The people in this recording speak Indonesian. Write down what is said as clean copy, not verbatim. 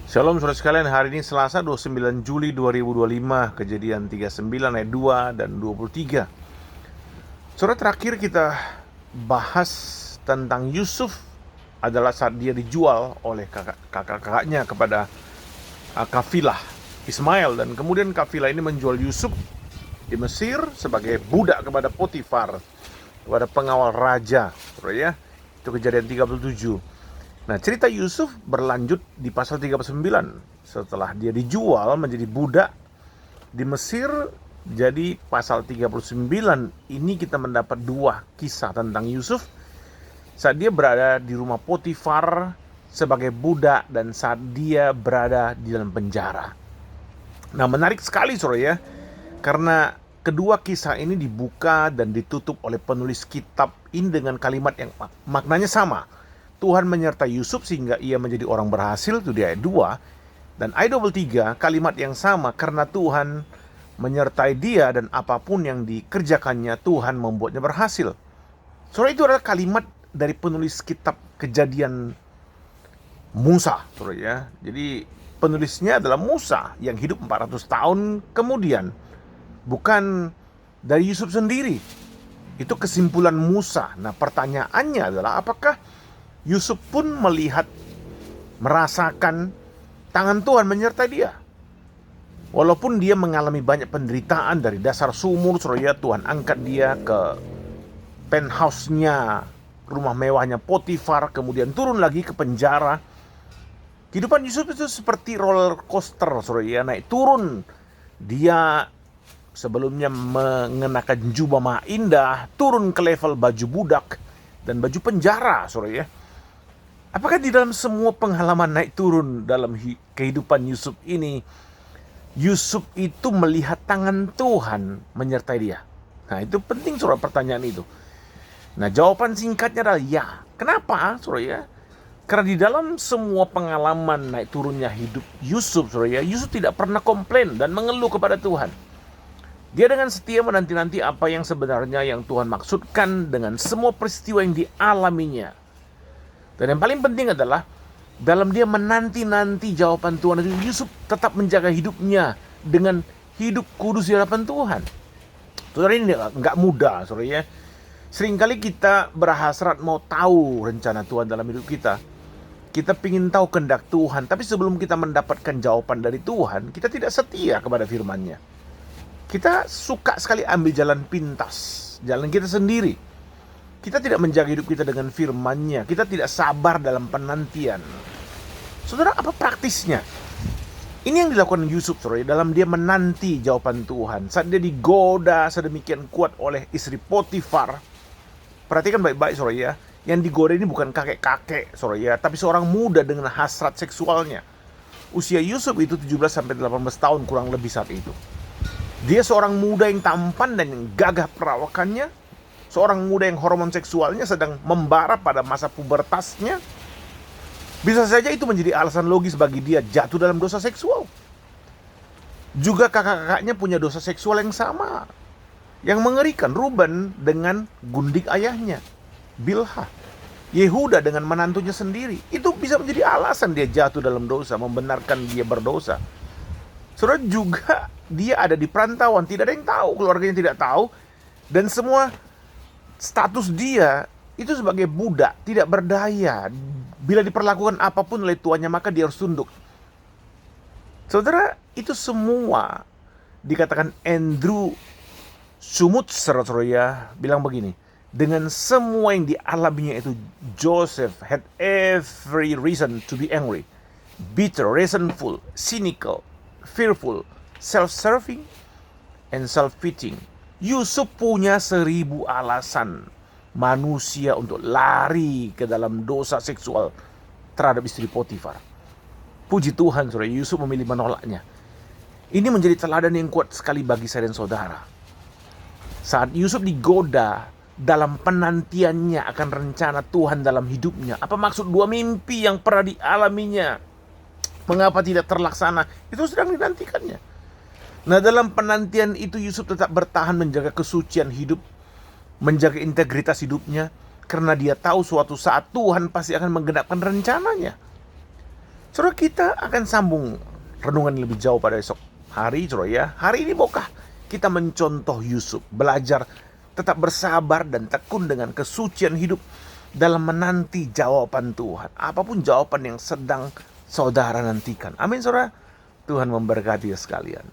Shalom saudara sekalian, hari ini Selasa 29 Juli 2025, Kejadian 39 ayat 2 dan 23. Saudara, terakhir kita bahas tentang Yusuf adalah saat dia dijual oleh kakak-kakaknya kepada kafilah Ismail, dan kemudian kafilah ini menjual Yusuf di Mesir sebagai budak kepada Potifar, kepada pengawal raja. Saudara ya, itu Kejadian 37. Nah, cerita Yusuf berlanjut di pasal 39. Setelah dia dijual menjadi budak di Mesir, jadi pasal 39 ini kita mendapat dua kisah tentang Yusuf saat dia berada di rumah Potifar sebagai budak dan saat dia berada di dalam penjara. Nah, menarik sekali saudara ya, karena kedua kisah ini dibuka dan ditutup oleh penulis kitab ini dengan kalimat yang maknanya sama. Tuhan menyertai Yusuf sehingga ia menjadi orang berhasil, itu di ayat 2. Dan ayat 23, kalimat yang sama, karena Tuhan menyertai dia dan apapun yang dikerjakannya Tuhan membuatnya berhasil. Saudara, itu adalah kalimat dari penulis kitab Kejadian Musa, saudara ya. Jadi penulisnya adalah Musa yang hidup 400 tahun kemudian, bukan dari Yusuf sendiri. Itu kesimpulan Musa. Nah, pertanyaannya adalah apakah Yusuf pun melihat, merasakan tangan Tuhan menyertai dia. Walaupun dia mengalami banyak penderitaan dari dasar sumur, saudara, Tuhan angkat dia ke penthouse-nya, rumah mewahnya Potifar, kemudian turun lagi ke penjara. Kehidupan Yusuf itu seperti roller coaster, saudara, naik turun. Dia sebelumnya mengenakan jubah mah indah, turun ke level baju budak dan baju penjara, saudara. Apakah di dalam semua pengalaman naik turun dalam kehidupan Yusuf ini, Yusuf itu melihat tangan Tuhan menyertai dia? Nah, itu penting saudara, pertanyaan itu. Nah, jawaban singkatnya adalah ya. Kenapa saudara ya? Karena di dalam semua pengalaman naik turunnya hidup Yusuf, saudara ya, Yusuf tidak pernah komplain dan mengeluh kepada Tuhan. Dia dengan setia menanti-nanti apa yang sebenarnya yang Tuhan maksudkan dengan semua peristiwa yang dialaminya. Dan yang paling penting adalah dalam dia menanti-nanti jawaban Tuhan itu, Yusuf tetap menjaga hidupnya dengan hidup kudus di hadapan Tuhan. Saudara, ini nggak mudah, saudara ya. Seringkali kita berhasrat mau tahu rencana Tuhan dalam hidup kita. Kita ingin tahu kehendak Tuhan, tapi sebelum kita mendapatkan jawaban dari Tuhan, kita tidak setia kepada firman-Nya. Kita suka sekali ambil jalan pintas, jalan kita sendiri. Kita tidak menjaga hidup kita dengan firman-Nya. Kita tidak sabar dalam penantian. Saudara, apa praktisnya? Ini yang dilakukan Yusuf, saudara, dalam dia menanti jawaban Tuhan. Saat dia digoda sedemikian kuat oleh istri Potifar. Perhatikan baik-baik, saudara ya. Yang digoda ini bukan kakek-kakek, saudara ya, tapi seorang muda dengan hasrat seksualnya. Usia Yusuf itu 17-18 tahun kurang lebih saat itu. Dia seorang muda yang tampan dan yang gagah perawakannya. Seorang muda yang hormon seksualnya sedang membara pada masa pubertasnya. Bisa saja itu menjadi alasan logis bagi dia jatuh dalam dosa seksual. Juga kakak-kakaknya punya dosa seksual yang sama, yang mengerikan. Ruben dengan gundik ayahnya, Bilha. Yehuda dengan menantunya sendiri. Itu bisa menjadi alasan dia jatuh dalam dosa, membenarkan dia berdosa. Saudara, juga dia ada di perantauan, tidak ada yang tahu, keluarganya tidak tahu. Dan semua status dia itu sebagai budak, tidak berdaya. Bila diperlakukan apapun oleh tuannya, maka dia harus tunduk. Saudara, itu semua dikatakan Andrew Schmuitzer, saudara ya, bilang begini. Dengan semua yang dialaminya itu, Joseph had every reason to be angry, bitter, resentful, cynical, fearful, self-serving, and self-pitying. Yusuf punya 1000 alasan manusia untuk lari ke dalam dosa seksual terhadap istri Potifar. Puji Tuhan, saudara, Yusuf memilih menolaknya. Ini menjadi teladan yang kuat sekali bagi saya dan saudara. Saat Yusuf digoda dalam penantiannya akan rencana Tuhan dalam hidupnya, apa maksud 2 mimpi yang pernah dialaminya, mengapa tidak terlaksana, itu sedang dinantikannya. Nah, dalam penantian itu Yusuf tetap bertahan menjaga kesucian hidup, menjaga integritas hidupnya, karena dia tahu suatu saat Tuhan pasti akan menggenapkan rencananya. Saudara, kita akan sambung renungan lebih jauh pada esok hari, saudara ya. Hari ini maukah kita mencontoh Yusuf, belajar tetap bersabar dan tekun dengan kesucian hidup dalam menanti jawaban Tuhan. Apapun jawaban yang sedang saudara nantikan. Amin, saudara. Tuhan memberkati sekalian.